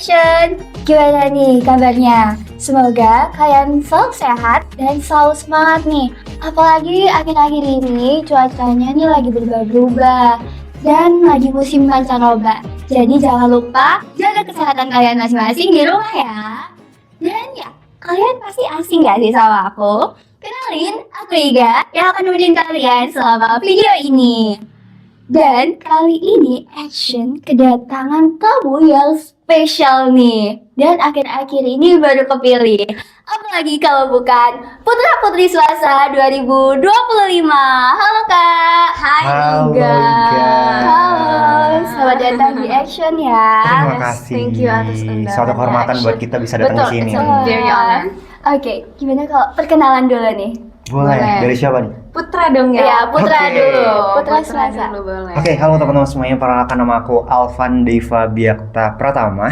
Action! Gimana nih kabarnya? Semoga kalian selalu sehat dan selalu semangat nih. Apalagi akhir-akhir ini cuacanya nih lagi berubah-ubah dan lagi musim pancaroba. Jadi jangan lupa jaga kesehatan kalian masing-masing di rumah ya. Dan ya, kalian pasti asing gak sih sama aku? Kenalin, aku Iga yang akan nemenin kalian selama video ini. Dan kali ini Action kedatangan tamu yang spesial nih. Dan akhir-akhir ini baru kepilih. Apalagi kalau bukan Putra Putri Swasta 2025. Halo Kak. Hai Halo, Iga. Halo, selamat datang di Action ya. Terima Yes, kasih. thank you atas undangannya, Suatu kehormatan Action. buat kita bisa datang Betul, ke sini. it's a very honor. Oke, gimana kalau perkenalan dulu nih? Boleh. Boleh. Dari siapa nih? Putra dong ya. Ya, Putra Oke. dulu. Putra Swasta. dulu boleh. Oke, halo teman-teman semuanya. Perkenalkan nama aku Alvan Deva Biakta Pratama.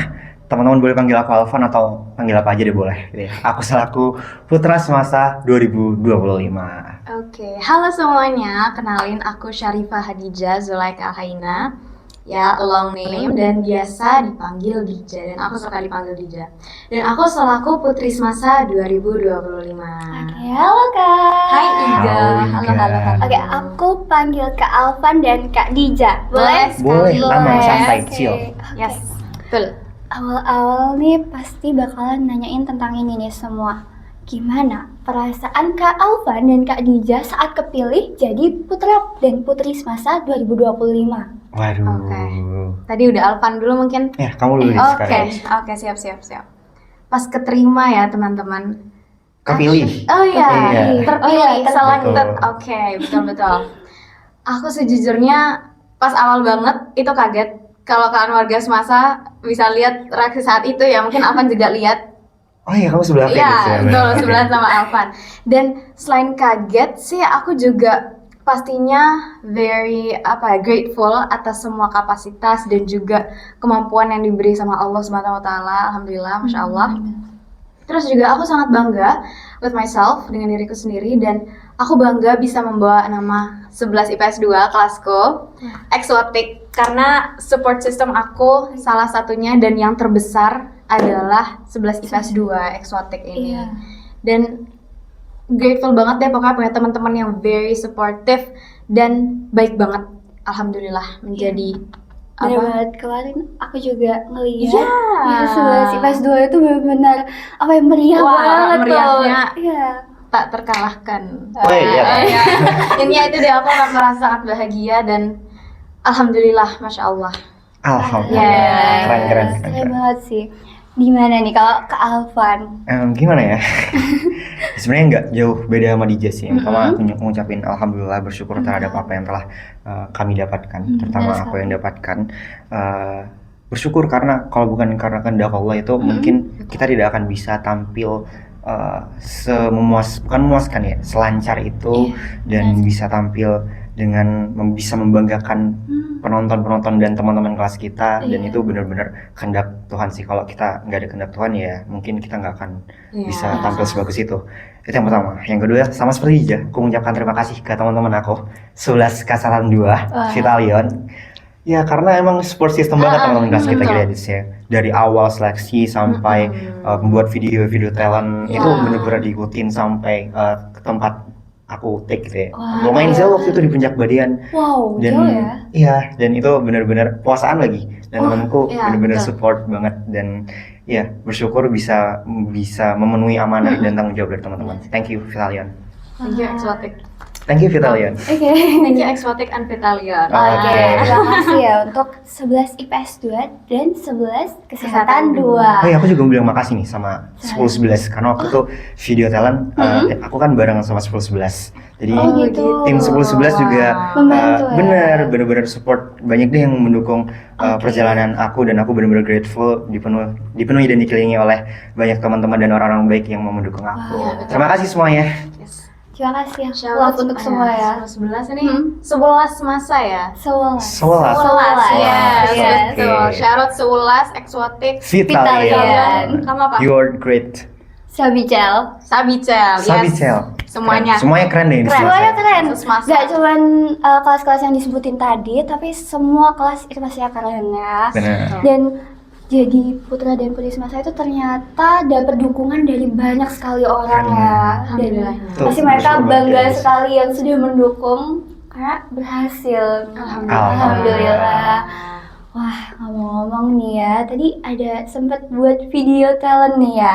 Teman-teman boleh panggil aku Alvan atau panggil apa aja deh boleh. Gitu ya. Aku selaku Putra Semasa 2025. Oke, halo semuanya. Kenalin aku Syarifah Hadijah Zulaika Alhaina. Ya, long name dan biasa dipanggil Dija, dan aku suka dipanggil Dija. Dan aku selaku Putri Semasa 2025. Oke, halo Kak. Hai Iga. Halo, Halo. Iga. Oke, aku panggil Kak Alvan dan Kak Dija. Boleh? Boleh, sekali. aman, Boleh. santai, Oke. chill. Yes, betul. Awal-awal nih pasti bakalan nanyain tentang ini nih semua. Gimana perasaan Kak Alvan dan Kak Dija saat kepilih jadi Putra dan Putri Semasa 2025? Waduh. Oke. Tadi udah Alvan dulu mungkin. Ya, kamu dulu Oke, sekarang. siap. Pas keterima ya teman-teman. Kepilih. Oh iya, Kepilih. terpilih, Oh iya, selected. betul. Oke, betul. Aku sejujurnya pas awal banget itu kaget. Kalau kalian warga Semasa bisa lihat reaksi saat itu ya, mungkin Alvan juga lihat. Oh iya, kamu sebelah Iya, gitu betul, sebelah sama Alvan. Dan selain kaget sih, aku juga pastinya very grateful atas semua kapasitas dan juga kemampuan yang diberi sama Allah Subhanahu wa taala. Alhamdulillah, Masya Allah. Terus juga aku sangat bangga with myself, dengan diriku sendiri, dan aku bangga bisa membawa nama 11 IPS 2 kelasku, Exotic, karena support system aku salah satunya dan yang terbesar adalah 11 IPS 2 Exotic ini. Iya. Dan grateful banget deh pokoknya punya teman-teman yang very supportive dan baik banget. Alhamdulillah menjadi Bener banget, kemarin aku juga ngeliat Iya. ya, 11 IPS 2 itu benar-benar meriah Wah, banget meriahnya. tuh. Iya. tak terkalahkan. Oh iya. Iya. Intinya itu deh, aku merasa sangat bahagia dan alhamdulillah, Masya Allah. Alhamdulillah. Yes. Keren. Keren banget sih. Gimana nih kalau ke Alvan? Gimana ya? Sebenarnya nggak jauh beda sama Dija sih. Pertama aku ngucapin alhamdulillah, bersyukur terhadap apa yang telah kami dapatkan, terutama benar aku yang dapatkan. Bersyukur karena kalau bukan karena kehendak Allah itu mungkin kita tidak akan bisa tampil bukan memuaskan ya, selancar itu dan bisa tampil dengan bisa membanggakan penonton-penonton dan teman-teman kelas kita, dan itu benar-benar kehendak Tuhan sih. Kalau kita nggak ada kehendak Tuhan ya mungkin kita nggak akan bisa tampil sebagus itu. Itu yang pertama. Yang kedua, sama seperti Dija, aku mengucapkan terima kasih ke teman-teman aku 11 Kasatan 2 Vitalion. Ya karena emang support system banget teman-teman kelas kita gratis ya. Dari awal seleksi sampai membuat video-video talent itu benar-benar diikutin sampai ke tempat aku take gitu ya. Lumayan jauh waktu itu di Puncak Badian. Wow, Dan jauh ya? iya, dan itu benar-benar puasaan lagi. Dan temanku iya, benar-benar betul. support banget, dan ya bersyukur bisa memenuhi amanah dan tanggung jawab dari teman-teman. Thank you Vitalion. Thank you Exotic. Thank you Vitalion. Oke. Thank you Exotic and Vitalion. Oke, Oke. terima kasih ya untuk 11 IPS 2 dan 11 Kesehatan 2. Oh iya, aku juga mau bilang makasih nih sama 10-11 karena waktu itu video talent aku kan bareng sama 10-11. Jadi Oh gitu. tim 10-11 juga Membantu ya? benar-benar support, banyak deh yang mendukung perjalanan aku, dan aku benar-benar grateful dipenuhi dan dikelilingi oleh banyak teman-teman dan orang-orang baik yang mau mendukung aku. Wah, betul. Terima kasih semuanya. Yes. Terima kasih ya. Shout Love out untuk semua ya. 11 ini 11 masa ya. 11. 11. Yes, Yes. betul. Shout out 11 Exotic. Vitalion. Kamu apa? You're great. Sabicel. Sabicel. Yes. Sabicel. Semuanya. Semuanya keren deh ini. Keren. Semuanya keren. Semasa. Gak cuman kelas-kelas yang disebutin tadi, tapi semua kelas itu masih keren ya. Benar. Dan jadi putra dan putri semasa itu ternyata dapat dukungan dari banyak sekali orang ya. Dan Alhamdulillah. pasti Tuh, mereka bersyukur bangga guys. sekali yang sudah mendukung karena berhasil. Alhamdulillah. Wah, ngomong-ngomong nih ya, tadi ada sempat buat video talent nih ya.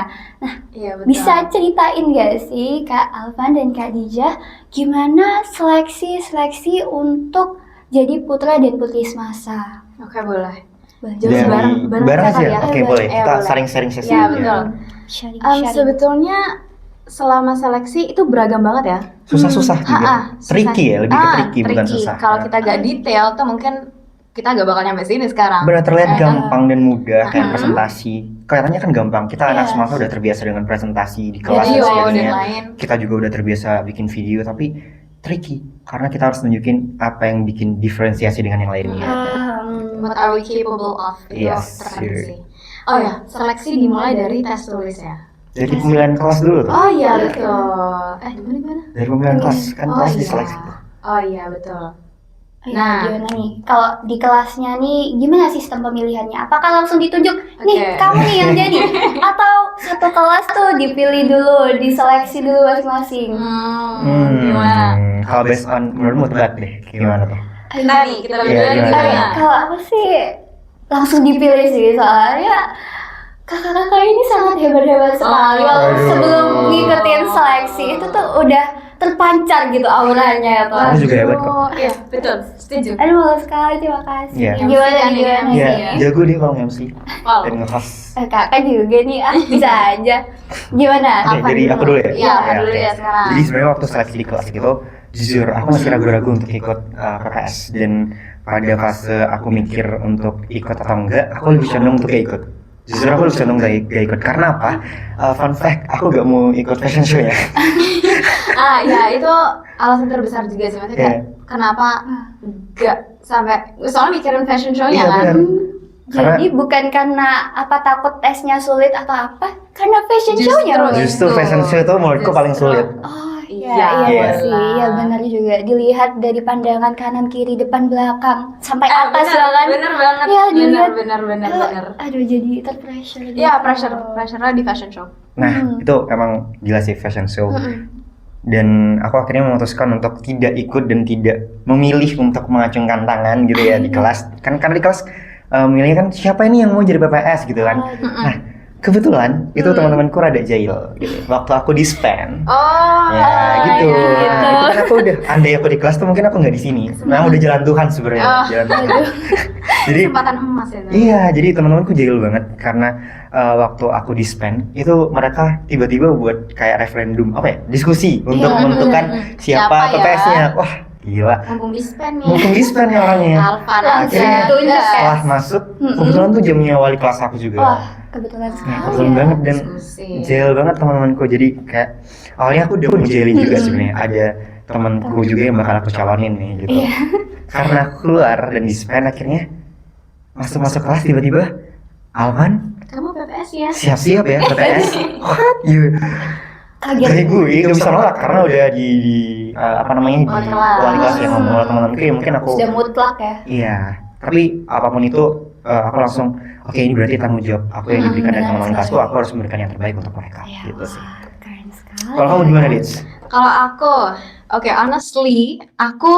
Iya, betul. Bisa ceritain gak sih Kak Alvan dan Kak Dijah gimana seleksi untuk jadi putra dan putri semasa? Oke, boleh. Jadi Dari- bareng aja. ya? Oke, Ayo, boleh. Iya, Kita boleh. sharing-sharing sesi. Ya, betul. sharing. Sebetulnya selama seleksi itu beragam banget ya. Susah-susah juga. susah. Tricky ya, lebih ke tricky bukan susah. Kalau kita gak detail tuh mungkin kita gak bakal nyampe sini sekarang. Benar terlihat gampang dan mudah kayak Mhm. presentasi. Kelihatannya kan gampang. Kita anak Yes. semasa udah terbiasa dengan presentasi di kelas Video dan dan sebagainya. lain. Kita juga udah terbiasa bikin video, tapi tricky karena kita harus nunjukin apa yang bikin diferensiasi dengan yang lainnya. What are we capable of? Itu Yes, terpenting sure. sih. Oh ya, seleksi dimulai dari tes tulis ya. Jadi pemilihan kelas dulu tuh. Oh iya betul. Gimana? Dari pemilihan kelas kan Oh kelas iya. diseleksi tuh. Oh iya betul. Nah, Nah. gimana nih? Kalau di kelasnya nih, gimana sistem pemilihannya? Apakah langsung ditunjuk, nih Oke. kamu nih yang jadi? Atau satu kelas tuh dipilih dulu, diseleksi dulu masing-masing? Gimana? Kalau based on menurutmu tebak deh, gimana tuh? Kita nih, kita Iya, berdua gimana? gimana? Kalau aku sih langsung dipilih sih, soalnya kakak-kakak ini sangat hebat-hebat sekali. Aduh. Sebelum ngikutin seleksi itu tuh udah terpancar gitu auranya tuh. Kamu juga hebat kok. Oh iya betul, setuju. Aduh, malu sekali, terima kasih. Iya. Gimana MC-kan nih, ini, gimana Iya, sih? jago dia kalau MC Wow. dan nge-host. Kakak juga nih, bisa aja. Gimana? Oke, Apa jadi dulu? aku dulu ya? Iya, aku dulu oke. ya sekarang. Jadi sebenarnya waktu seleksi di kelas gitu, jujur aku masih ragu-ragu untuk ikut PPS. Dan pada fase aku mikir untuk ikut atau enggak, aku lebih condong untuk gak ikut. Jujur aku lebih condong gak ikut. Karena apa? Fun fact, aku gak mau ikut fashion show ya. Ya itu alasan terbesar juga sih, maksudnya kayak kenapa gak sampai soalnya mikirin fashion show-nya Iya, kan. benar. Karena- Jadi bukan karena apa takut tesnya sulit atau apa, karena fashion Justru- show-nya. Justru fashion show itu menurutku paling sulit. Oh Iya, iya iya. sih, iya benar juga. Dilihat dari pandangan kanan kiri depan belakang sampai atas bahkan. bener banget. Iya, dilihat. Bener. Aduh, jadi terpressure. Iya, pressure-nya di fashion show. Nah, itu emang gila sih fashion show. Dan aku akhirnya memutuskan untuk tidak ikut dan tidak memilih untuk mengacungkan tangan gitu ya di kelas. Kan karena di kelas milihnya kan siapa ini yang mau jadi PPS gitu kan. Nah, kebetulan itu teman-temanku rada jahil gitu. Waktu aku di SPAN, Oh, ya gitu. iya. Nah, itu kan aku udah andai aku di kelas tuh mungkin aku nggak di sini. Nah, udah jalan Tuhan sebenarnya, Oh. jalan Tuhan. Jadi Kesempatan emas ya. iya, jadi teman-temanku jahil banget karena waktu aku di SPAN itu mereka tiba-tiba buat kayak referendum apa ya, diskusi untuk Iya, menentukan siapa Siapa ya? PPS-nya. Wah, gila. Mumpung di spend nih. Mumpung di SPAN ya orangnya. Alfa Akhirnya tunjuk ya. setelah masuk, kebetulan tuh jamnya wali kelas aku juga. Wah, kebetulan Nah, sekali. kebetulan banget dan Diskusi. jahil banget teman-temanku. Jadi kayak awalnya aku udah mau jailin juga sebenarnya. Ada temanku juga yang bakal aku calonin nih gitu. Karena aku keluar dan di SPAN akhirnya masuk kelas tiba-tiba Alvan Kamu PPS ya? siap-siap ya PPS. What? Iya. Kaget. Dari gue gak bisa nolak karena udah di apa namanya di Wali kelas. wali kelas yang ngomong sama teman-temanku ya mungkin aku Sudah mutlak ya. iya. Tapi apapun itu aku langsung oke ini berarti tanggung jawab aku yang diberikan dari benar teman-teman kelasku, sekali. aku harus memberikan yang terbaik untuk mereka gitu sih. Keren sekali. Kalau kamu gimana, Dits? Kalau aku, honestly, aku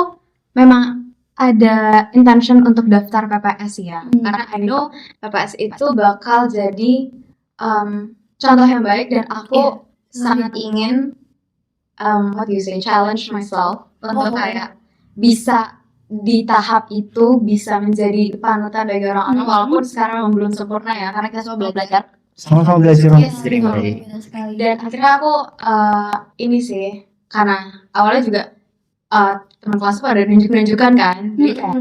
memang ada intention untuk daftar PPS ya. Karena I know PPS itu bakal jadi contoh yang baik dan aku sangat ingin what do you say, challenge myself untuk kayak bisa di tahap itu bisa menjadi panutan bagi orang-orang walaupun sekarang memang belum sempurna ya karena kita semua belum belajar. Sama-sama belajar Yes, jadi betul. baik. Benar sekali. Dan akhirnya aku ini sih karena awalnya juga teman kelasku pada nunjuk-nunjukkan kan, jadi kayak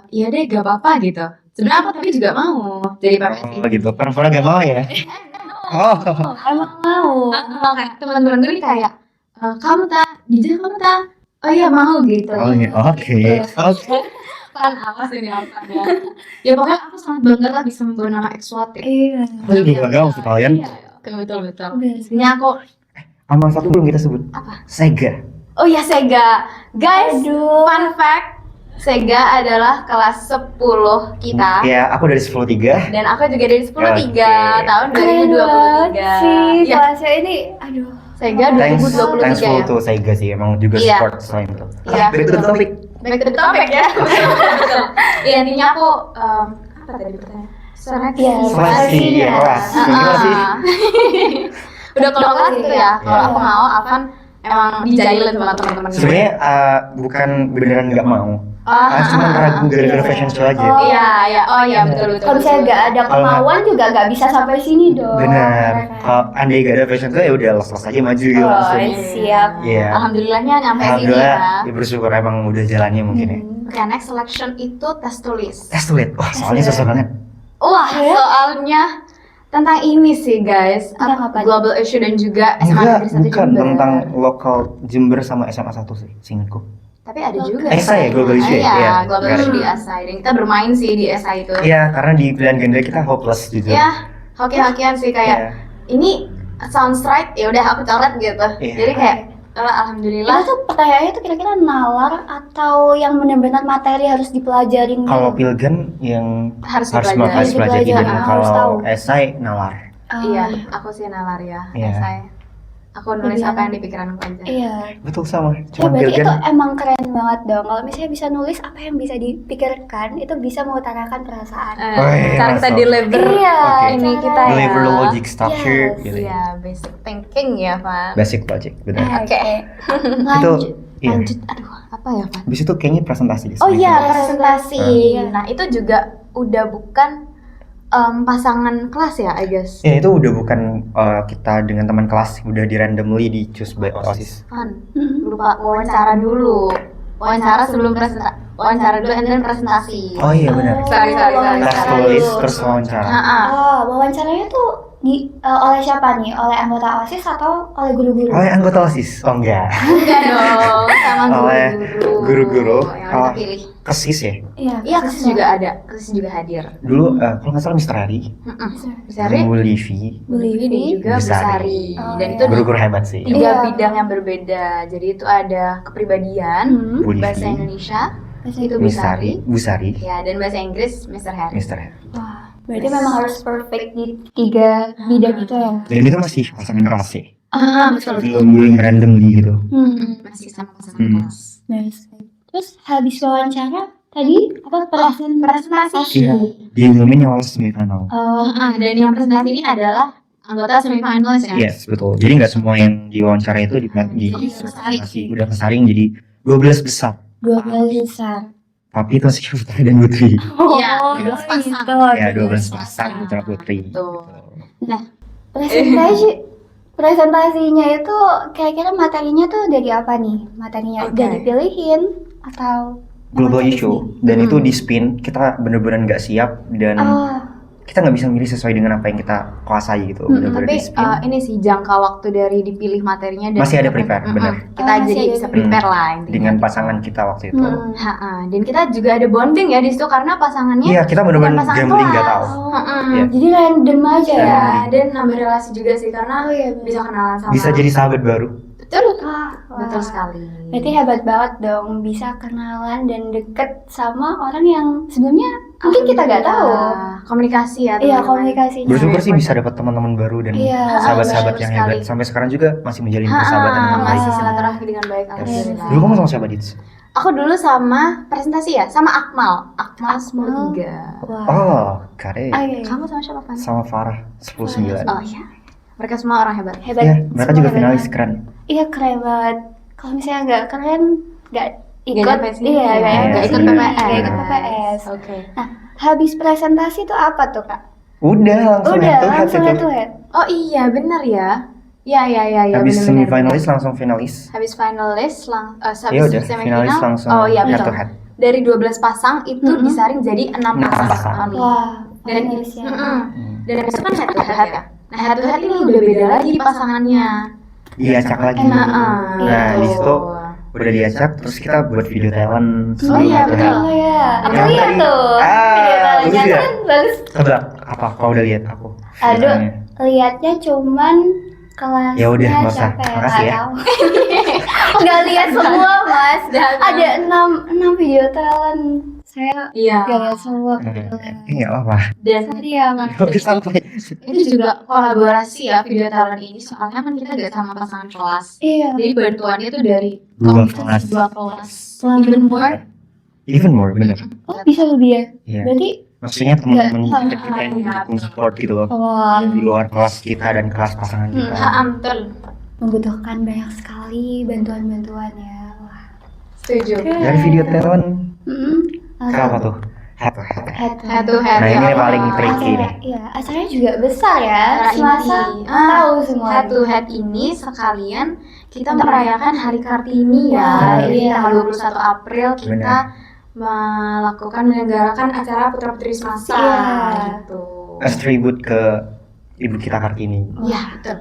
ya deh gak apa-apa gitu. Sebenarnya aku tapi juga mau jadi PPS. Oh gitu, perempuan gak mau ya? Oh, Emang mau. Kayak teman-teman gue nih kayak kamu tak, Dijah kamu tak, oh iya mau gitu. oh iya, oke. Kan awas ini apanya. Ya pokoknya aku sangat bangga lah bisa membawa nama eksotik. Iya. Aku juga bangga maksud kalian. Iya, betul. Benar. Intinya aku, Sama satu belum kita sebut. Apa? Sega. oh ya Sega, guys. Aduh. Fun fact, Sega adalah kelas 10 kita. Ya, aku dari 10.3. Dan aku juga dari 10.3 Oke. tahun Keren banget 2023. sih Ya, kelasnya ini. Aduh. Sega Thanks 2023 full ya. to Saiga sih, emang juga Iya. support selain itu. Iya, Back to the betul. topic. Back to the topic ya. Betul. Iya, intinya aku apa tadi pertanyaan? Seleksi. Iya, Seleksi, ya, kelas. Gimana sih? Udah kalau kelas gitu ya. Kalau Iya. aku mau Alvan emang dijailin sama teman-temannya. Sebenarnya bukan beneran nggak mau. Cuma ragu gara-gara fashion show aja. Oh. Iya, iya. Oh iya, betul betul. Kalau misalnya betul. nggak ada kemauan juga nggak bisa sampai sini dong. Benar. Kan? Kalau andai gak ada fashion show ya udah los-los aja maju gitu Oh, langsung. siap. Iya. Alhamdulillahnya nyampe sini Alhamdulillah, ya. ya bersyukur emang udah jalannya mungkin ya. Oke, next selection itu tes tulis. Tes tulis, wah soalnya susah banget. Wah, Ya? soalnya tentang ini sih guys, Tentang apa? global issue dan juga SMA Enggak, Negeri 1 bukan Jember. tentang lokal Jember sama SMA 1 sih, seingatku. Tapi ada juga. Esai ya, global issue ya? Iya, Iya, global benar. issue di Esai. Dan kita bermain sih di Esai itu. Iya, karena di pilihan ganda kita hopeless gitu. Iya, hoki-hokian sih kayak Iya. ini sounds right, ya udah aku coret gitu. Iya. Jadi kayak alhamdulillah. Itu tuh pertanyaannya tuh kira-kira nalar atau yang benar-benar materi harus dipelajarin? Kalau pilgan yang Harus harus dipelajari. pelajari dan Harus tahu. kalau esai nalar. Iya, aku sih nalar ya, Iya. Esai. Aku nulis Lebih apa yang di pikiranku aja. Iya. Betul sama. Ya Cuman berarti itu pilgan emang keren banget dong. Kalau misalnya bisa nulis apa yang bisa dipikirkan, itu bisa mengutarakan perasaan. Cara kita masuk. deliver Iya, Oke. ini cara- kita ya. deliver the logic structure Yes, gitu. Iya, basic thinking ya, Van. Basic logic, benar. Oke. Lanjut. Iya. Lanjut, aduh, apa ya, Van? Habis itu kayaknya presentasi deh. Oh iya, sebenarnya. presentasi. Iya. Nah, itu juga udah bukan pasangan kelas ya, I guess. Ya itu udah bukan kita dengan teman kelas, udah di randomly di choose by OSIS. Van, Mm-mm. lupa wawancara dulu. Wawancara sebelum presentasi. Wawancara dulu and then presentasi. Oh iya benar. Sorry. Tes Wawancara tulis dulu. terus wawancara. Heeh. Oh, wawancaranya tuh oleh siapa nih? Oleh anggota OSIS atau oleh guru-guru? Oleh anggota OSIS? Oh enggak. Enggak dong, sama Oleh guru-guru. guru-guru. yang udah Oh. pilih. Kesis ya. Iya, Iya, kesis juga ada. Kesis juga hadir. Dulu kalau nggak salah Mr. Hari, Besari, Bu Livi, Bu Livi dan juga Bu Bu Sari. Sari. Oh, Dan iya. itu guru-guru hebat sih. tiga Iya. bidang yang berbeda. Jadi itu ada kepribadian, Hmm. Bu bahasa Livi, Indonesia, Bahasa itu Bu Bu Sari, Sari. Bu Sari, Ya, dan bahasa Inggris Mr. Harry. Mr. Hari. Wah, berarti memang harus perfect di 3 bidang itu ya? Dan itu masih pasangan kelas sih. Betul. Belum randomly gitu. Masih sama pasangan Hmm. kelas. Nice. Terus habis wawancara tadi apa presentasi. Iya. Dia ngumumin yang lolos semifinal. Oh, Dan yang presentasi ini adalah anggota semifinalis ya. Yes, betul. Jadi nggak semua yang diwawancara itu di presentasi udah kesaring jadi 12 besar. 12 besar. Tapi itu masih Putra dan Putri. Iya, Oh, 12 pasang. gitu. Ya 12 pasang Putra Putri. Betul. Presentasinya itu kira-kira materinya tuh dari apa nih? Materinya Oke. udah dipilihin atau Global emang issue sendiri? dan itu di spin kita bener-bener nggak siap dan Oh, kita nggak bisa milih sesuai dengan apa yang kita kuasai gitu. Bener-bener Tapi di spin. ini sih jangka waktu dari dipilih materinya dan Masih ada prepare, benar. Kita Oh, masih jadi ada bisa prepare. prepare lah intinya. Dengan pasangan kita waktu itu. Dan kita juga ada bonding ya di situ karena pasangannya Iya, kita bener-bener bukan pasangan gambling nggak kelas. tahu. Heeh. Iya. jadi random aja ya? Ya, dan nambah relasi juga sih karena Oh iya, bener. bisa kenalan sama. Bisa jadi sahabat baru. Betul. Wah, Betul sekali. Berarti hebat banget dong bisa kenalan dan deket sama orang yang sebelumnya mungkin kita nggak tahu. Alhamdulillah. Komunikasi ya. Iya, teman-teman. komunikasinya. Bersyukur sih bisa dapat teman-teman baru dan Iya, sahabat-sahabat betul yang sekali. hebat. Sampai sekarang juga masih menjalin persahabatan dengan baik. Masih silaturahmi dengan baik. Yes. Alhamdulillah. Dulu kamu sama siapa, Dits? Aku dulu sama presentasi ya, sama Akmal 10.3. Wah. Oh, Kare. Oke. Kamu sama siapa, Pan? Sama Farah 10.9. Oh iya. Mereka semua orang hebat. Hebat. Iya, mereka Semua juga hebat finalis banget. keren. Iya, keren banget. Kalau misalnya nggak keren, nggak ikut. nyampe sini. Iya, Nggak nyampe ikut sini, PPS. nggak ikut PPS. Oke. Habis presentasi itu apa tuh, Kak? Udah langsung Udah, head to head langsung itu. head to head. Oh iya, benar ya. Iya, Habis benar-benar. semifinalis langsung finalis. Habis finalis Ya udah, semifinal. finalis langsung Oh iya, head to betul. head. Dari 12 pasang itu Mm-mm. disaring jadi 6 6 pasang. pasang. Nih. Wah, Dan finalisnya. Dan itu kan head to head ya. Nah, head to head ini udah beda lagi pasangannya. Diacak lagi. Nah, Nah, gitu. di situ udah diacak terus kita buat video talent Oh iya, head to betul. head. Oh iya, aku Yang lihat tadi. tuh. Video talentnya bagus ya? kan bagus. Tebak apa kau udah lihat aku? Aduh. Ceritanya. Lihatnya cuman kelasnya Ya udah, nggak usah. siapa ya? Makasih ya. Nggak tahu. Nggak lihat semua mas. Ada 6 video talent. Saya Iya. nggak lihat semua. Iya apa? Dan Sorry ya mas. Oke sampai. itu juga kolaborasi ya video talent ini, soalnya kan kita gak sama pasangan kelas. Iya. Jadi bantuannya tuh dari Dua komunitas kelas. 2 kelas. Wah. Even more. Even more bener. Oh bisa lebih ya? Iya. Berarti Maksudnya teman-teman Nggak. kita yang mendukung support gitu loh. wah Di luar kelas kita dan kelas pasangan kita. Betul. membutuhkan banyak sekali bantuan-bantuannya. Wah. Setuju. Dari video talent Mm-mm. ke apa tuh? Head to head. Head to head. Nah, ini ya. yang paling tricky Acara, nih. iya, acaranya juga besar ya. Acara Semasa ini. tahu semua. Head to head ini sekalian kita merayakan Hari Kartini ya. Wah, Jadi iya. tanggal 21 April kita Benar. menyelenggarakan acara Putra Putri Semasa Iya. gitu. As tribute ke ibu kita Kartini. Iya, betul.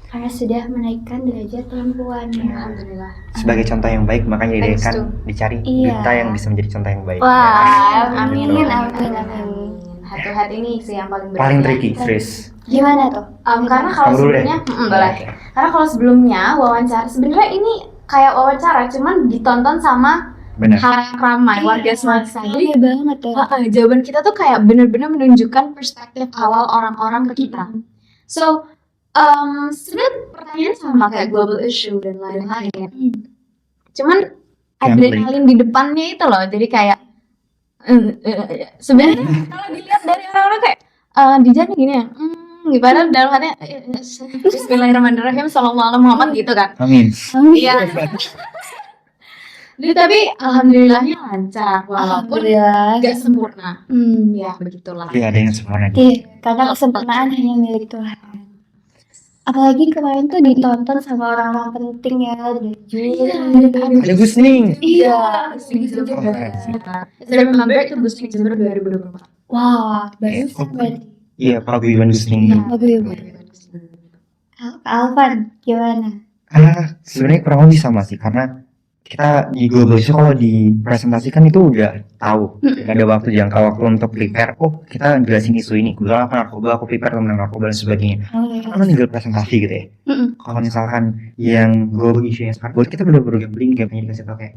Karena sudah menaikkan derajat perempuannya. Alhamdulillah. Sebagai contoh yang baik makanya Thanks kan to. dicari Iya. berita yang bisa menjadi contoh yang baik. Wah, Amin. amin, Betul. amin. Head to head ini sih yang paling berat. Paling tricky, serius. Gimana tuh? Karena kalau Kamu dulu deh. sebelumnya, boleh. Karena kalau sebelumnya wawancara, sebenarnya ini kayak wawancara, cuman ditonton sama Benar. halayak ramai warga semasa. Iya banget ya. Jawaban kita tuh kayak bener-bener menunjukkan perspektif awal orang-orang ke kita. So, sebenarnya pertanyaan sama kayak global issue dan lain-lain. Hmm. Cuman adrenalin di depannya itu loh, jadi kayak sebenarnya kalau dilihat dari orang-orang kayak di jalan gini ya, padahal dalam hatinya Bismillahirrahmanirrahim Sallallahu alaihi Muhammad gitu kan. Amin. Iya. Tapi alhamdulillahnya lancar walaupun Alhamdulillah. gak sempurna. Hmm. Ya begitulah. Iya ada yang sempurna. Iya, karena kesempurnaan hanya milik Tuhan. Apalagi kemarin tuh ditonton sama orang-orang penting ya, dari juri. Ada Gus Ning. Iya. Saya remember itu Gusti Jember 2024. Wah, bagus banget. Iya paguyuban Gus Ning. Bagus. Alvan, gimana? Sebenarnya kurang lebih sama sih karena kita di global issue kalau dipresentasikan itu udah tahu ada waktu jangka waktu untuk prepare. Oh kita jelasin isu ini, kebetulan apa narkoba, aku prepare tentang narkoba dan sebagainya. Oh, iya. Karena tinggal presentasi gitu ya. Kalau misalkan yang global issue yang sekarang, buat kita bener-bener gambling kayak punya dikasih tau kayak,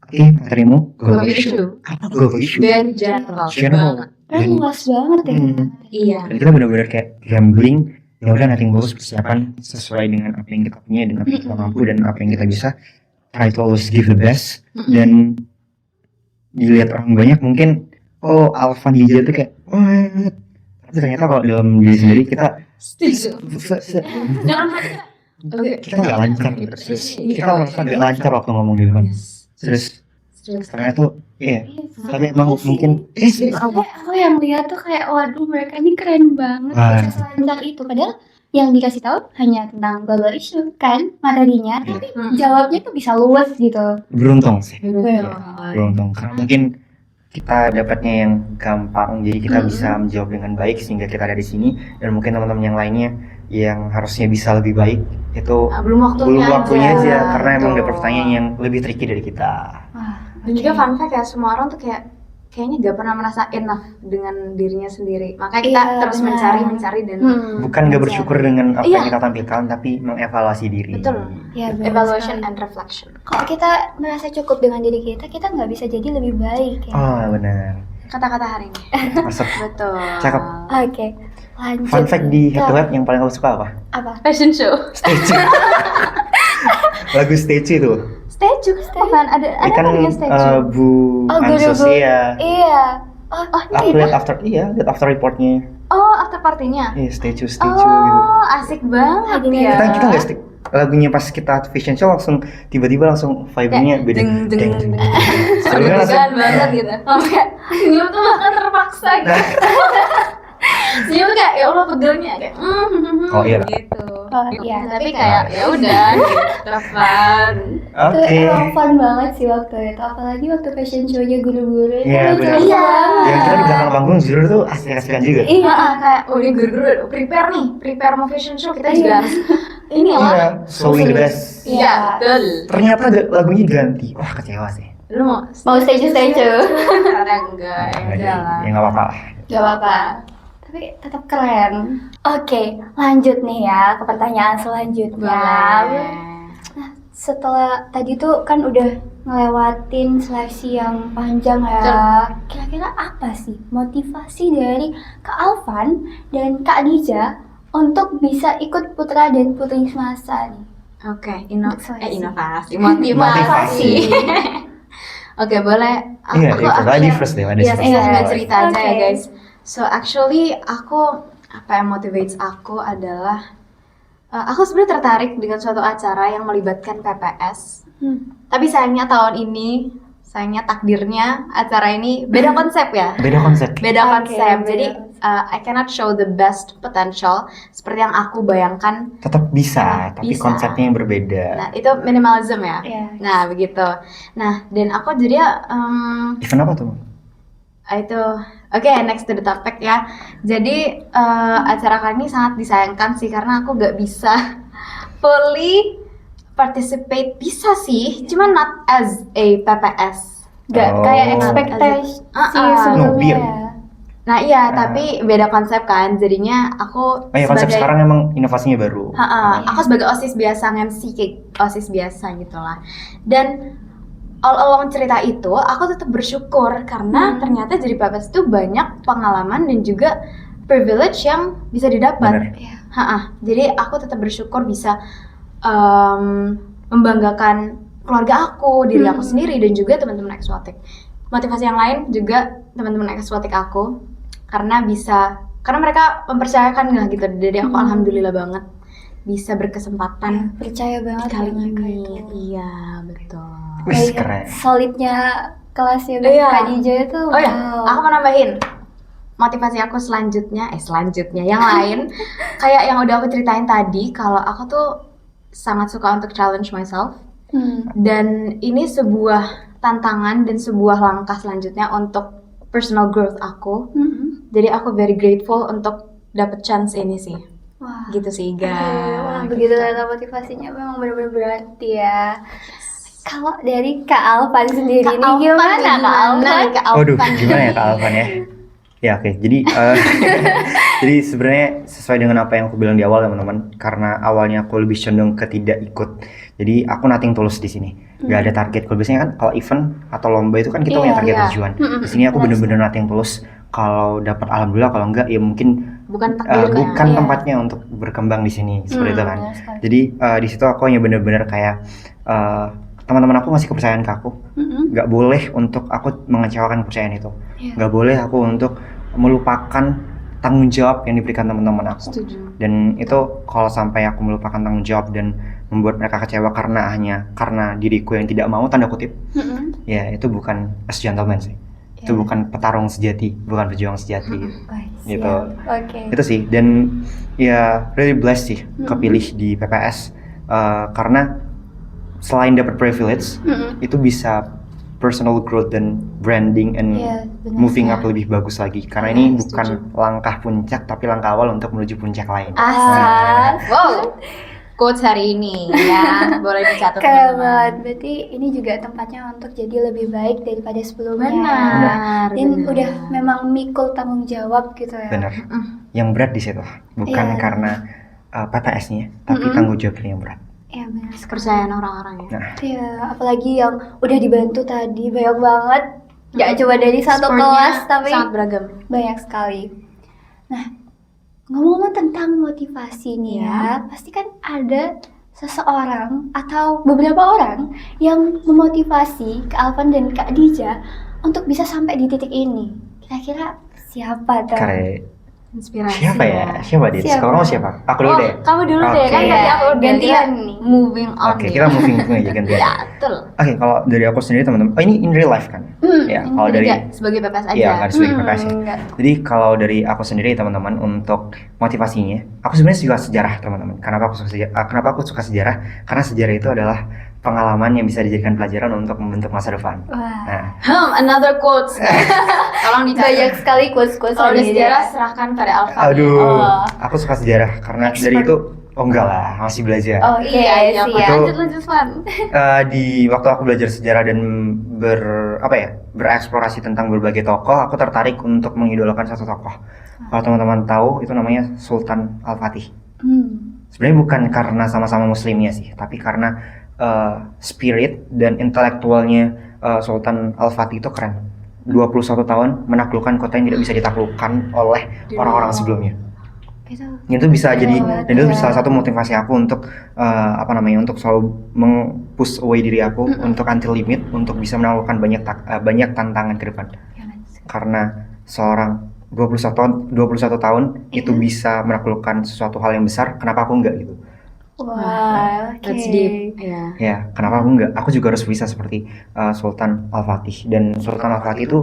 oke materimu global issue. Apa global issue? Very general. General. Kan luas banget ya. Iya. Dan kita benar-benar kayak gambling, ya udah nothing tulus, persiapan sesuai dengan apa yang kita punya dan apa yang kita mampu dan apa yang kita bisa. Try to always give the best. Dan dilihat orang banyak mungkin Alvan Hijau tuh kayak what? Tapi ternyata kalau dalam diri sendiri kita Setuju. Jangan Oke. kita nggak lancar gitu. Kita merasa nggak lancar waktu ngomong di depan. Terus ternyata tuh iya. Tapi emang mungkin Aku yang lihat tuh kayak waduh mereka ini keren banget Wah. bisa selancar itu. Padahal yang dikasih tahu hanya tentang global issue kan materinya, tapi jawabnya tuh bisa luas gitu. beruntung sih. Iya. Beruntung karena mungkin kita dapatnya yang gampang jadi kita bisa menjawab dengan baik sehingga kita ada di sini dan mungkin teman-teman yang lainnya yang harusnya bisa lebih baik itu Belum waktunya aja karena emang ada Betul. pertanyaan yang lebih tricky dari kita. Dan juga fun fact ya, semua orang tuh kayaknya gak pernah merasa enough dengan dirinya sendiri. Makanya kita Iya, terus benar. mencari dan Bukan gak bersyukur dengan apa Iya. yang kita tampilkan tapi mengevaluasi diri. Betul. Ya, benar evaluation sekali. and reflection. Kalau kita merasa cukup dengan diri kita nggak bisa jadi lebih baik ya. Oh benar. Kata-kata hari ini. Masuk. Betul. Cakep. Oke, lanjut. Fun fact di head to ke head yang paling kamu suka apa? apa? Fashion show. Statue. Lagu statue itu. Statue apaan? Ada Kan apa dengan statue? Bu Oh, guru-guru. Ansosia. Iya. Oh, Aku lihat after reportnya. Oh, after partinya. Iya statue gitu. Asik banget Gini ya. Kita nggak stick lagunya pas kita fashion show langsung tiba-tiba langsung vibe-nya beda. Deng, deng, deng. Sebelumnya langsung Deg-degan banget gitu. Sampai senyum tuh bahkan terpaksa gitu. Senyum tuh kayak ya Allah pegelnya kayak Oh, iya. gitu. Oh, iya. Tapi kayak ya udah gitu fun. Itu Oke. emang fun banget sih waktu itu. Apalagi waktu fashion show-nya guru-guru itu Iya, lucu benar. banget. Yang kita di belakang panggung jujur tuh asik-asikan juga. Iya. Kayak oh ini guru-guru udah prepare mau fashion show kita juga harus ini Iya, lah. showing the best. Iya, betul. Ternyata lagunya ganti. Wah, kecewa sih. Lu mau Mau statue-statue. Ternyata enggak, Nggak jadi. enggak lah. Ya nggak apa-apa lah. Gak apa-apa. tapi tetap keren. Oke, lanjut nih ya ke pertanyaan selanjutnya. Nah, setelah tadi tuh kan udah ngelewatin seleksi yang panjang ya. Kira-kira apa sih motivasi dari Kak Alvan dan Kak Dija untuk bisa ikut Putra dan Putri Semasa nih? Oke, Inovasi. motivasi. Oke, boleh. Iya, tadi first deh, ada Iya, first. saya cerita aja ya Oke. guys. So actually apa yang motivates aku adalah aku sebenarnya tertarik dengan suatu acara yang melibatkan PPS. Tapi sayangnya takdirnya acara ini beda konsep ya. Beda konsep. Beda Oke, konsep. beda Jadi I cannot show the best potential seperti yang aku bayangkan. Tetap bisa, tapi Bisa. konsepnya yang berbeda. Nah, itu minimalism ya. Iya. Nah, begitu. Nah, dan aku jadi Event apa tuh? itu oke, next to the topic ya. Jadi acara kali ini sangat disayangkan sih karena aku gak bisa fully participate. Bisa sih, cuma not as a PPS. Gak Oh. kayak ekspektasi sebelumnya. Nubir. Nah iya, tapi beda konsep kan. Jadinya aku Oh ya, konsep sekarang emang inovasinya baru. Aku sebagai OSIS biasa, MC kayak OSIS biasa gitu lah. Dan all along cerita itu, aku tetap bersyukur karena ternyata jadi PPS itu banyak pengalaman dan juga privilege yang bisa didapat. Bener. Jadi aku tetap bersyukur bisa membanggakan keluarga aku, diri aku sendiri dan juga teman-teman eksotik. Motivasi yang lain juga teman-teman eksotik aku karena mereka mempercayakan lah gitu. Jadi aku alhamdulillah banget bisa berkesempatan Percaya banget kali ya mereka ini. itu. Iya, betul. Wih, Kayak keren. solidnya kelasnya Iya. Kak Dija itu. Oh ya, wow. aku mau nambahin motivasi aku selanjutnya yang lain kayak yang udah aku ceritain tadi, kalau aku tuh sangat suka untuk challenge myself dan ini sebuah tantangan dan sebuah langkah selanjutnya untuk personal growth aku. Jadi aku very grateful untuk dapet chance ini sih. Wah. Gitu sih Wah, guys. begitu ternyata motivasinya memang benar-benar berarti ya. Kalau dari Kak Alvan sendiri nih gimana Kak Alvan? Waduh, gimana ya Kak Alvan ya? Ya oke, jadi jadi sebenarnya sesuai dengan apa yang aku bilang di awal teman-teman, karena awalnya aku lebih condong ke tidak ikut. Jadi aku nothing tulus di sini, nggak ada target. Kalau biasanya kan kalau event atau lomba itu kan kita punya target tujuan. Di sini aku bener-bener nothing tulus. Kalau dapat alhamdulillah, kalau enggak ya mungkin Bukan takdirnya. bukan tempatnya untuk berkembang di sini seperti itu kan. benar sekali. Jadi di situ aku hanya bener-bener kayak teman-teman aku ngasih kepercayaan ke aku. Nggak boleh untuk aku mengecewakan kepercayaan itu. Nggak boleh aku untuk melupakan tanggung jawab yang diberikan teman-teman aku. Setuju. Dan itu kalau sampai aku melupakan tanggung jawab dan membuat mereka kecewa karena diriku yang tidak mau, tanda kutip, ya itu bukan as gentleman sih. Itu bukan petarung sejati, bukan pejuang sejati. Gitu. Oke. Itu sih, dan ya really blessed sih kepilih di PPS karena selain dapat privilege, itu bisa personal growth dan branding and Iya, benar. moving up lebih bagus lagi. Karena ini bukan langkah puncak, tapi langkah awal untuk menuju puncak lain. Asik. Wow. Quotes hari ini ya, boleh dicatat Keren teman-teman. banget. Berarti ini juga tempatnya untuk jadi lebih baik daripada sebelumnya. Benar. Dan benar. udah memang mikul tanggung jawab gitu ya. Benar. Yang berat di situ, bukan Iya. karena PPS-nya, tapi tanggung jawabnya yang berat. Iya benar. Kepercayaan orang-orang ya. Nah, Iya, apalagi yang udah dibantu tadi banyak banget. Gak cuma dari satu Supportnya kelas, tapi sangat beragam. banyak sekali. Nah, ngomong-ngomong tentang motivasi nih ya, pasti kan ada seseorang atau beberapa orang yang memotivasi Kak Alvan dan Kak Dija untuk bisa sampai di titik ini. Kira-kira siapa tuh? kayak Inspirasi. siapa ya? Siapa dia? Siapa? Kamu siapa? Aku dulu deh. Kamu dulu deh, kan Oke. tadi aku udah Gantian kita nih. moving on. Oke, nih. kita moving aja gantian. Ya, betul. Oke, kalau dari aku sendiri teman-teman, ini in real life kan? Ya, kalau dari Tidak sebagai PPS aja. iya, nggak sebagai PPS ya. enggak. Jadi kalau dari aku sendiri teman-teman, untuk motivasinya, aku sebenarnya suka sejarah teman-teman. Kenapa aku suka sejarah? Karena sejarah itu adalah pengalaman yang bisa dijadikan pelajaran untuk membentuk masa depan. Wah, Nah, Another quotes. Tolong dicatat. banyak sekali quotes-quotes Kalau ada dari sejarah dia. serahkan pada Alfa. aduh, Oh. aku suka sejarah karena dari Expert. itu Oh enggak lah, masih belajar. Oke, Iya, siap. Itu- lanjut Van. Di waktu aku belajar sejarah dan bereksplorasi tentang berbagai tokoh, aku tertarik untuk mengidolakan satu tokoh. Kalau teman-teman tahu, itu namanya Sultan Al-Fatih. Sebenarnya bukan karena sama-sama muslimnya sih, tapi karena spirit dan intelektualnya Sultan Al-Fatih itu keren. 21 tahun menaklukkan kota yang tidak bisa ditaklukkan oleh orang-orang sebelumnya. Itu bisa jadi, dan itu salah satu motivasi aku untuk untuk selalu meng-push away diri aku untuk until limit, untuk bisa menaklukkan banyak tantangan ke depan. Karena seorang 21 tahun itu bisa menaklukkan sesuatu hal yang besar, kenapa aku enggak gitu? Wah, oke. That's deep. Ya. Ya, kenapa aku enggak? Aku juga harus bisa seperti Sultan Al-Fatih. Dan Sultan Al-Fatih itu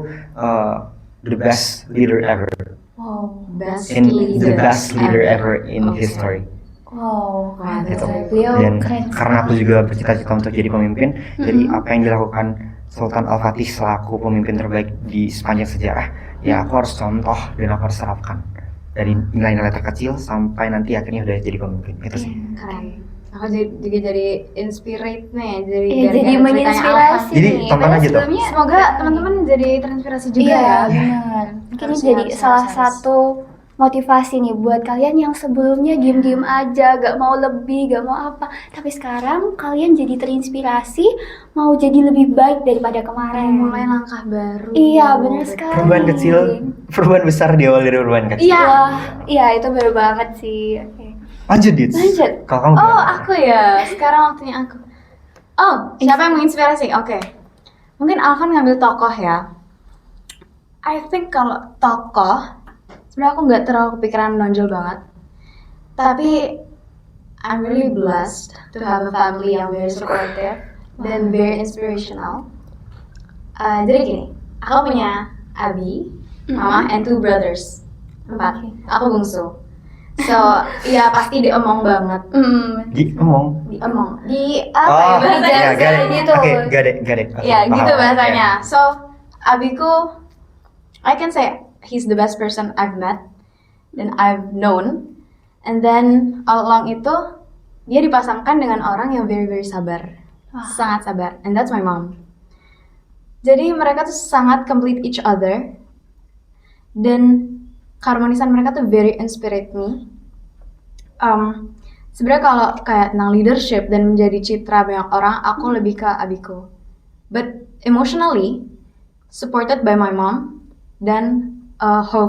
the best leader ever, Wow. the best leader ever in history. Wow. Wah, Gitu. Beliau Dan keren. karena aku juga bercita-cita untuk jadi pemimpin, jadi apa yang dilakukan Sultan Al-Fatih selaku pemimpin terbaik di sepanjang sejarah, ya aku harus contoh dan aku harus terapkan dari nilai-nilai terkecil sampai nanti akhirnya udah jadi pemimpin. Itu sih. Keren. Aku juga jadi inspirate nih, Iya, jadi jadi gara-gara ceritanya menginspirasi Alvan. Jadi nih. tonton Padahal aja tuh. sebelumnya- Semoga teman-teman jadi terinspirasi juga Iya, ya. benar. Mungkin ini Harus, jadi harus, salah harus. satu motivasi nih buat kalian yang sebelumnya diem-diem aja, gak mau lebih, gak mau apa. Tapi sekarang kalian jadi terinspirasi, mau jadi lebih baik daripada kemarin. Mulai langkah baru. Iya, benar sekali. Perubahan kecil, perubahan besar di awal dari perubahan kecil. Iya. Wah, iya itu bener banget sih. Oke. Lanjut, Dits. Lanjut. Kalau kamu Oh, gimana? aku ya. Sekarang waktunya aku. Oh, siapa yang menginspirasi? Oke. Mungkin Alvan ngambil tokoh ya. I think kalau tokoh, sebenarnya aku nggak terlalu kepikiran menonjol banget. Tapi I'm really blessed to have a family yang very supportive dan very inspirational. Jadi gini, aku punya Abi, Mama, and 2 brothers. 4. Aku bungsu. So, ya pasti diemong banget. Ngomong. Diemong. Di apa ya bahasanya? ya, got it. gitu. Oke, got it. Oke, Ya, paham. gitu bahasanya. Ya. So, abiku, I can say he's the best person I've met and I've known. And then all along itu dia dipasangkan dengan orang yang very very sabar, sangat sabar. And that's my mom. Jadi mereka tuh sangat complete each other. Dan keharmonisan mereka tuh very inspirate me. Sebenarnya kalau kayak tentang leadership dan menjadi citra banyak orang, aku lebih ke abiku. But emotionally supported by my mom dan whole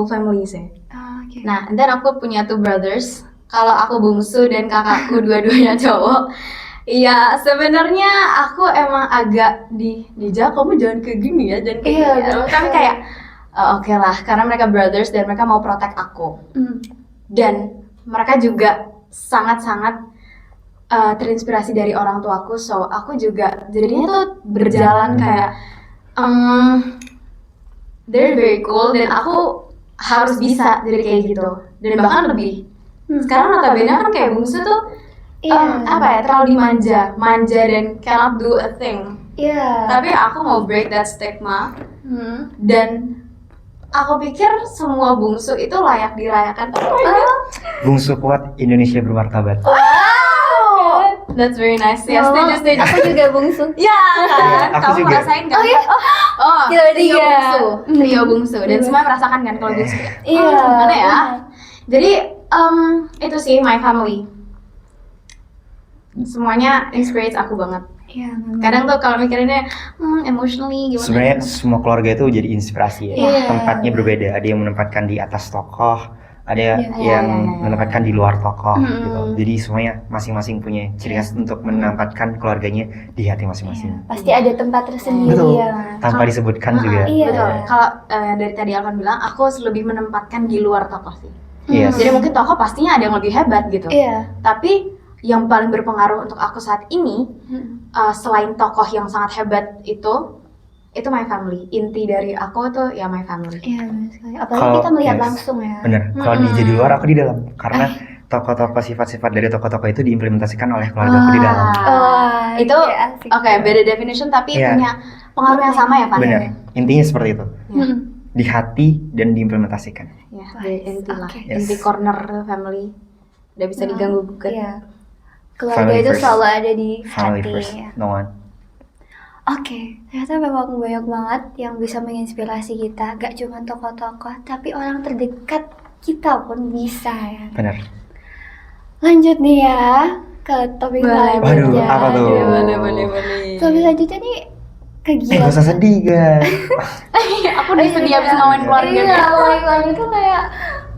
family sih. Oke. Nah, dan aku punya 2 brothers. Kalau aku bungsu dan kakakku dua-duanya cowok. Iya, sebenarnya aku emang agak dijak, kamu jangan kayak gini ya, jangan kayak Iya, gini. betul. Tapi kayak oke lah, karena mereka brothers dan mereka mau protect aku. Dan mereka juga sangat-sangat terinspirasi dari orang tuaku, so aku juga jadinya tuh berjalan kayak they're very cool dan aku harus bisa jadi kayak gitu dan bahkan lebih. Sekarang notabene kan kayak bungsu tuh terlalu manja dan cannot do a thing. Iya. Tapi aku mau break that stigma dan aku pikir semua bungsu itu layak dirayakan. Oh my god. Bungsu kuat, Indonesia bermartabat. Wow, that's very nice. Ya, setuju. Aku juga bungsu. Ya kan, Aku kamu juga. ngerasain kan? Oh iya? Oh, Kita trio bertiga. bungsu, trio bungsu, dan semua merasakan kan kalau bungsu. Iya. Gimana ya? Jadi itu sih my family. Semuanya inspirates aku banget. Iya. Kadang tuh kalau mikirinnya emotionally gimana? Sebenarnya semua keluarga itu jadi inspirasi ya. Iya. Tempatnya berbeda. Ada yang menempatkan di atas tokoh, ada yang Iya. menempatkan di luar tokoh Mm-mm. gitu. Jadi semuanya masing-masing punya ciri khas untuk menempatkan keluarganya di hati masing-masing. Pasti ada tempat tersendiri Betul. ya. Tanpa disebutkan juga. Iya. Betul. Kalau dari tadi Alvan bilang, aku lebih menempatkan di luar tokoh sih. Yes. Jadi mungkin tokoh pastinya ada yang lebih hebat gitu. Iya. Tapi yang paling berpengaruh untuk aku saat ini, selain tokoh yang sangat hebat itu my family. Inti dari aku tuh ya my family. Iya, benar sekali. Apalagi Kalau- kita melihat yes. langsung ya. Bener. Kalau di luar aku di dalam. Karena tokoh-tokoh sifat-sifat dari tokoh-tokoh itu diimplementasikan oleh keluarga aku di dalam. Wah, Itu oke, asik. oke, beda definition tapi Iya. punya pengaruh yang sama ya, Pak? Bener. Intinya seperti itu. Hmm. Di hati dan diimplementasikan. Ya, Wah, di inti lah. oke. Yes. Inti corner family. udah bisa diganggu gugat. Iya. Keluarga Family itu first. selalu ada di Family hati. first, no one. Oke, ternyata memang banyak banget yang bisa menginspirasi kita. Gak cuma tokoh-tokoh, tapi orang terdekat kita pun bisa ya. Benar. Lanjut nih ya ke topik Boleh, selanjutnya. Waduh, apa tuh? boleh. Topik selanjutnya nih Gak kegiatan. usah sedih guys. Aku udah sedih abis ngomongin keluarga. Iya, ngomongin keluarga itu kayak,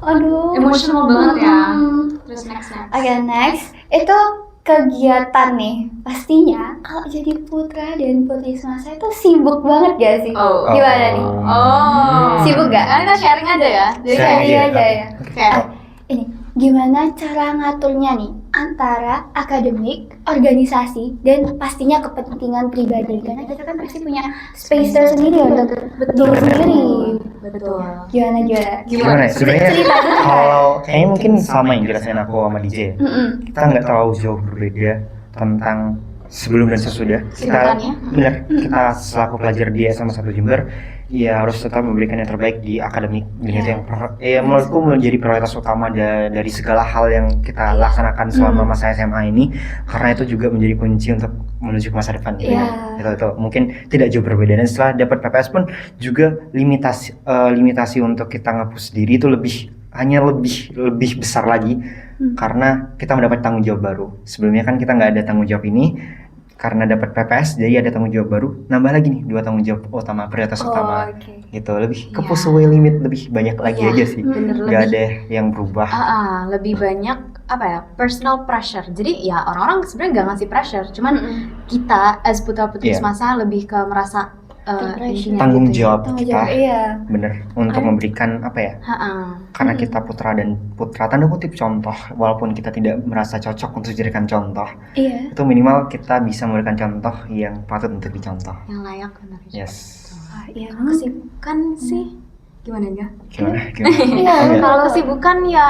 aduh. Emotional banget ya. Hmm. Terus next. Oke, next itu kegiatan nih. Pastinya kalau jadi putra dan putri semasa itu sibuk banget gak sih? Oh. Gimana nih? Sibuk gak? Kan kita sharing aja ya. Jadi Sharing kayak aja ya. kayak Ini gimana cara ngaturnya nih antara akademik, organisasi, dan pastinya kepentingan pribadi. Karena kita kan pasti punya space tersendiri untuk diri sendiri. betul. Gimana? Gimana ya? Sebenarnya Cerita dulu, Kak. kalau kayaknya mungkin sama yang jelasin aku sama DJ ya. Mm-mm. Kita nggak terlalu jauh berbeda tentang sebelum dan sesudah. Kesibukannya. Benar, kita selaku pelajar di SMA 1 Jember ya harus tetap memberikan yang terbaik di akademik. Dan itu yang menurutku menjadi prioritas utama dari segala hal yang kita laksanakan selama masa SMA ini, karena itu juga menjadi kunci untuk menuju ke masa depan. Iya. Itu mungkin tidak jauh berbeda, dan setelah dapat PPS pun juga limitasi untuk kita nge-push diri itu lebih besar lagi, karena kita mendapat tanggung jawab baru. Sebelumnya kan kita nggak ada tanggung jawab ini, karena dapat PPS jadi ada tanggung jawab baru, nambah lagi nih 2 tanggung jawab utama, prioritas utama. Oke. Gitu, lebih ke Iya. push away limit, lebih banyak lagi Iya, aja sih. bener, Nggak lebih. ada yang berubah. Lebih banyak apa ya, personal pressure. Jadi ya orang-orang sebenarnya nggak ngasih pressure, cuman kita as putra putri Iya. semasa lebih ke merasa Pressure. intinya Tanggung gitu ya. jawab Tanggung kita jawab, iya. bener untuk memberikan apa ya, karena kita putra dan putra tanda kutip contoh, walaupun kita tidak merasa cocok untuk dijadikan contoh, Iya. itu minimal kita bisa memberikan contoh yang patut untuk dicontoh. Yang layak benar. Yes. Wah, iya. Kesibukan sih gimana ya? Gimana? Iya, Oh, iya. Kalau kesibukan ya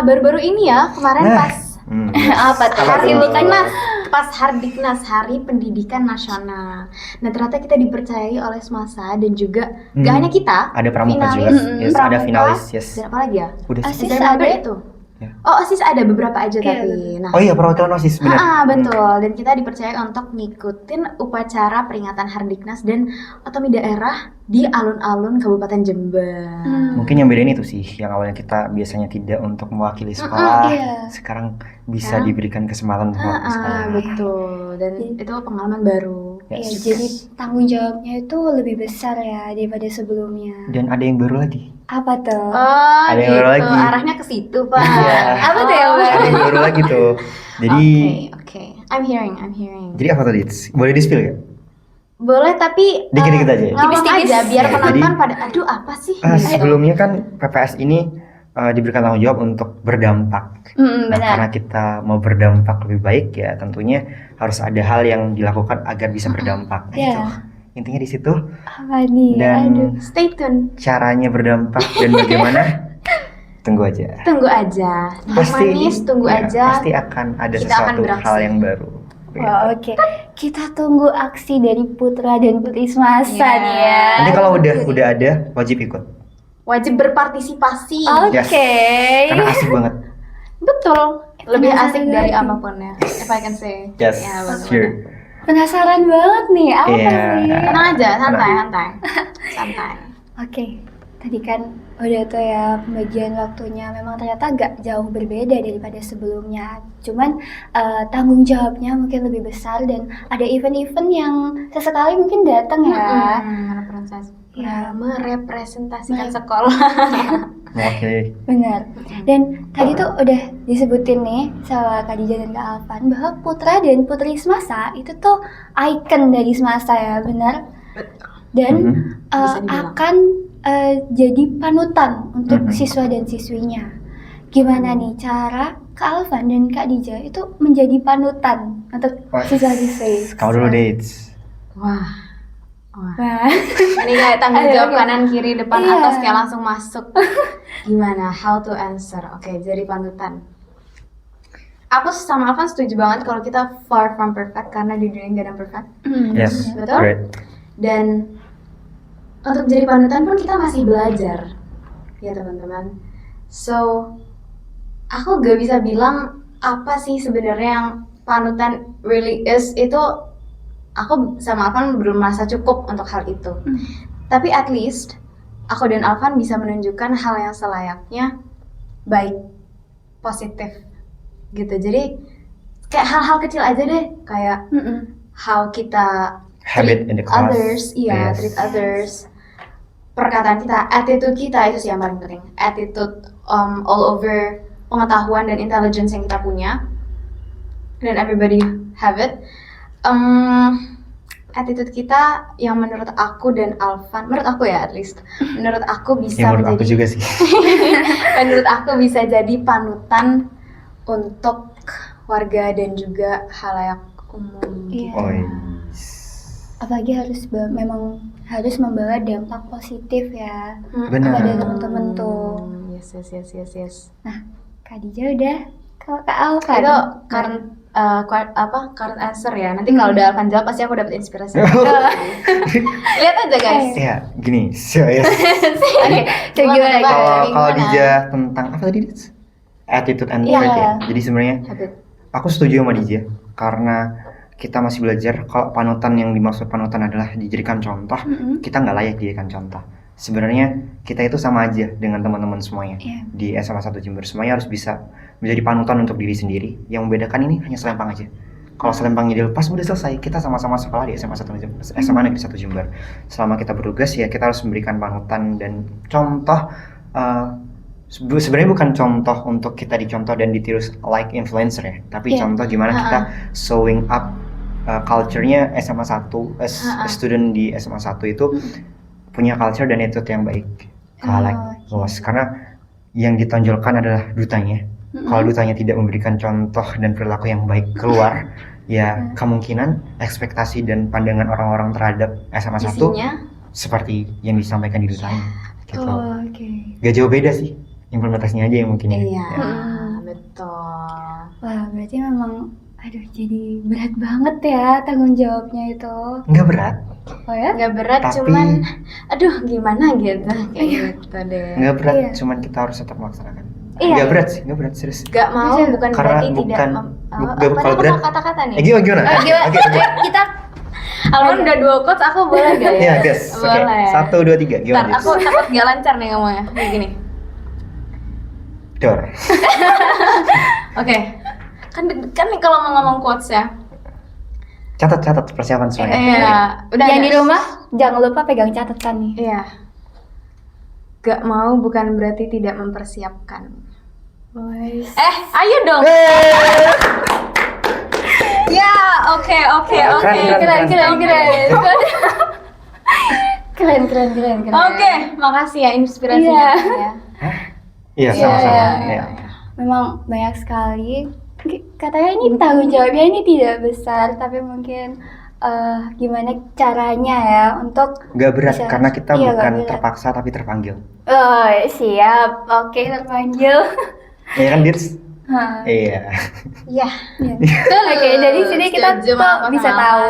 baru-baru ini ya kemarin Nah. pas Apa tuh? Apa tuh? Hardiknas, pas Hardiknas, Hari Pendidikan Nasional. Nah ternyata kita dipercayai oleh Semasa dan juga gak hanya kita, Ada pramuka juga. finalis, Yes, ada pramuka, finalis. Yes. dan apa lagi ya? Udah sih. Asis Desember ada? itu. Ya. Oh OSIS ada beberapa aja Iya, tapi. Nah, Oh iya, perwakilan OSIS benar. betul. Dan kita dipercaya untuk ngikutin upacara peringatan Hardiknas dan otonomi daerah di alun-alun Kabupaten Jember. Mungkin yang bedain itu sih, yang awalnya kita biasanya tidak untuk mewakili sekolah, iya. sekarang bisa Sekarang? diberikan kesempatan untuk mewakili sekolah. Betul. Dan itu pengalaman baru. Iya, Yes. jadi tanggung jawabnya itu lebih besar ya daripada sebelumnya. Dan ada yang baru lagi. Apa tuh? Oh, Ada yang gitu. baru lagi. Arahnya ke situ, Pak. Iya. Apa tuh yang Ada baru? yang baru lagi tuh. Jadi, Oke. I'm hearing. jadi apa tadi? Boleh di-spill gak? Boleh tapi Dikit-dikit aja ya? ngomong Tipis-tipis. aja biar Ya, penonton jadi- pada aduh apa sih? Sebelumnya kan PPS ini diberikan tanggung jawab untuk berdampak. Nah, Benar. karena kita mau berdampak lebih baik ya tentunya harus ada hal yang dilakukan agar bisa berdampak. Nah, Iya. itu. Intinya di situ. Apa nih? Dan Aduh. Stay tune. caranya berdampak dan bagaimana? Tunggu aja. Tunggu aja. Manis tunggu ya, aja. Pasti akan ada Kita akan sesuatu beraksi. hal yang baru. Wah, oke. Kita tunggu aksi dari putra dan putri semasa Iya. nih ya. Nanti kalau udah ada wajib ikut. Wajib berpartisipasi. Oke. Yes. Karena asik banget. Betul. Lebih Penasaran asik dari lagi. apapun ya. If I can say. Yes. Ya, betul. Sure. Penasaran banget nih, apa Iya. sih? Tenang aja, santai. Oke, tadi kan udah tuh ya pembagian waktunya memang ternyata agak jauh berbeda daripada sebelumnya. Cuman tanggung jawabnya mungkin lebih besar dan ada event-event yang sesekali mungkin datang ya. Ya. Merepresentasikan sekolah. Mewakili. Benar. Dan tadi tuh udah disebutin nih sama Kak Dija dan Kak Alvan bahwa putra dan putri semasa itu tuh ikon dari semasa ya, benar? Dan Bisa dibilang. akan jadi panutan untuk Mhm. siswa dan siswinya. Gimana nih cara Kak Alvan dan Kak Dija itu menjadi panutan untuk Wah. siswa-siswi? Kamu dulu dates. Wah. Wah. Ini kayak tanggung Ayo, jawab oke. kanan kiri depan Iya. atas kayak langsung masuk. Gimana? How to answer? Oke, jadi panutan. Aku sama Alvan setuju banget kalau kita far from perfect karena di dunia nggak ada yang perfect. Yes. Betul? Great. Dan untuk jadi panutan pun kita masih belajar, ya teman-teman. So aku gak bisa bilang apa sih sebenarnya yang panutan really is itu. Aku sama Alvan belum merasa cukup untuk hal itu. Tapi at least aku dan Alvan bisa menunjukkan hal yang selayaknya baik, positif gitu. Jadi kayak hal-hal kecil aja deh, kayak how kita Habit in the class. others, iya, Yes. treat others, perkataan kita, attitude kita itu sih yang paling penting. Attitude all over pengetahuan dan intelligence yang kita punya, dan everybody have it. Attitude kita yang menurut aku dan Alvan, menurut aku ya at least, menurut aku bisa Ya menurut aku menjadi, juga sih. menurut aku bisa jadi panutan untuk warga dan juga halayak umum. Iya. Oh, iya. Apalagi memang harus membawa dampak positif ya Benar. kepada teman-teman tuh. Yes. Kak Dija udah, kalau Kak Alvan Itu current answer ya. Nanti kalau udah Alvan jawab pasti aku dapat inspirasi. Lihat aja guys. Ya, gini. Yes. Oke, gimana? Kalau Dija tentang apa tadi? Attitude and Iya. trait ya. Jadi sebenarnya Habit. aku setuju sama Dija karena kita masih belajar kalau panutan yang dimaksud panutan adalah dijadikan contoh, kita nggak layak dijadikan contoh. Sebenarnya kita itu sama aja dengan teman-teman semuanya. Iya. Di SMA 1 Jember semuanya harus bisa menjadi panutan untuk diri sendiri. Yang membedakan ini hanya selempang aja. Kalau selempangnya dilepas udah selesai, kita sama-sama sekolah di SMA 1 Jember, SMA Negeri 1 Jember. Selama kita bertugas ya kita harus memberikan panutan dan contoh. Sebenarnya bukan contoh untuk kita dicontoh dan ditiru like influencer ya, tapi Iya. contoh gimana kita showing up culture-nya SMA 1 as a student di SMA 1 itu punya culture dan attitude yang baik ke halayak luas. Karena yang ditonjolkan adalah dutanya. Kalau dutanya tidak memberikan contoh dan perilaku yang baik keluar, ya kemungkinan ekspektasi dan pandangan orang-orang terhadap SMA 1 Isinya seperti yang disampaikan di dutanya. Gitu. Oh, oke. Gak jauh beda sih, implementasinya aja yang mungkin ya. iya, Ya. betul. Wah, berarti memang jadi berat banget ya tanggung jawabnya itu. Nggak berat, Oh ya? Nggak berat, Tapi- cuman aduh gimana gitu kayak gitu deh. nggak berat, Iya. cuman kita harus tetap melaksanakan. Iya. Nggak berat sih, nggak berat serius. Gak mau Bisa. bukan Karena berarti bukan- tidak kalau berat- kata-kata nih. Gimana? Gimana? Oke. Kita Alvan udah 2 quotes, aku boleh gak ya? Iya, guys. Oke. Boleh. 1, 2, 3. Ntar Gimana? aku takut gak lancar nih ngomongnya. Kayak gini. Dor. Oke. Kan nih kalau mau ngomong quotes ya. Catat persiapan semuanya. Iya. Udah yang ada. di rumah jangan lupa pegang catatan nih. Iya. Gak mau bukan berarti tidak mempersiapkan. Ayo dong. Ya, oke. Keren. Keren. Oke, makasih ya inspirasinya. Ya. Iya, Iya, sama-sama. iya. Iya. Memang banyak sekali. Katanya ini tanggung jawabnya ini tidak besar, tapi mungkin gimana caranya ya untuk Nggak berat bisa- karena kita iya, bukan nggak berat. terpaksa tapi terpanggil. Oh, siap. Oke, terpanggil. Iya kan, Dirs? Hah. Iya. Iya. Oke, dari sini kita Setuju tuh sama bisa Alvan. tahu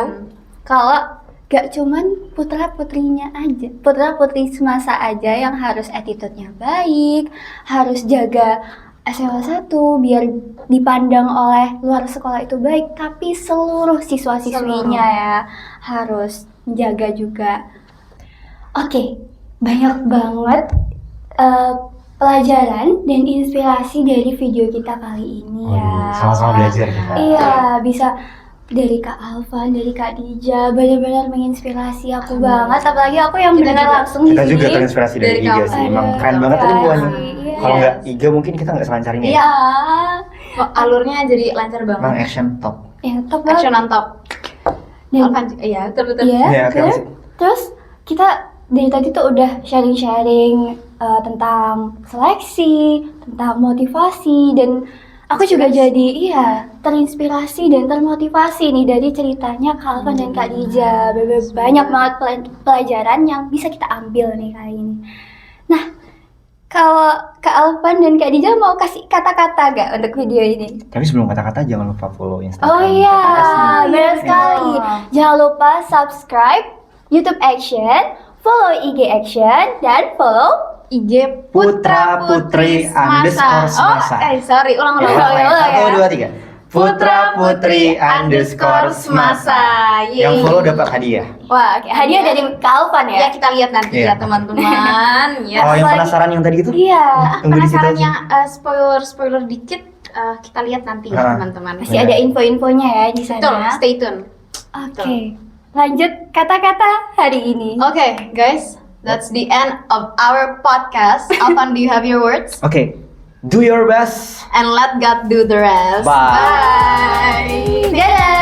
kalau gak cuman putra-putrinya aja, putra-putri semasa aja yang harus attitude-nya baik, harus jaga SMA 1 biar dipandang oleh luar sekolah itu baik, tapi seluruh siswa-siswinya ya harus menjaga juga. Oke, banyak banget pelajaran dan inspirasi dari video kita kali ini ya. Sama-sama belajar kita. Iya, bisa dari Kak Alvan, dari Kak Dija, benar-benar menginspirasi aku banget. Apalagi aku yang Kita mendengar juga- langsung di Kita sini. juga terinspirasi dari Dari Iga kamu. sih. Emang Aduh, keren banget tadi makasih. buahnya. Iya. Kalau nggak Iga mungkin kita nggak selancar ini ya. Iya, Kok alurnya jadi lancar Bang banget. action top. yang top Action banget. on top. Dan- Alvan, iya betul. Iya, Iya, oke, terus, masih. terus kita dari tadi tuh udah sharing-sharing tentang seleksi, tentang motivasi, dan aku juga jadi terinspirasi dan termotivasi nih dari ceritanya Kak Alvan dan Kak Dija. Banyak banget pelajaran yang bisa kita ambil nih kali ini. Nah, kalau Kak Alvan dan Kak Dija mau kasih kata-kata gak untuk video ini? Tapi sebelum kata-kata jangan lupa follow Instagram. Oh iya, PPS-nya. benar sekali. Jangan lupa subscribe YouTube Action, follow IG Action, dan follow IG Putra Putri underscore Semasa. Sorry, ulang. Satu, dua, tiga. Putra Putri underscore Semasa. Yang follow dapat hadiah. Wah, oke. Hadiah dari Kak Alvan ya? Ya kita lihat nanti Iya. ya teman-teman. Ya. Oh, yang penasaran yang tadi itu? Iya. Tunggu di situ Penasaran aja. yang spoiler dikit, kita lihat nanti ya teman-teman. Masih ada info-infonya ya di Betul, sana. stay tune. Oke. Lanjut kata-kata hari ini. Oke, guys, that's the end of our podcast. Alvan, do you have your words? Oke. Do your best. And let God do the rest. Bye. Bye. Dadah.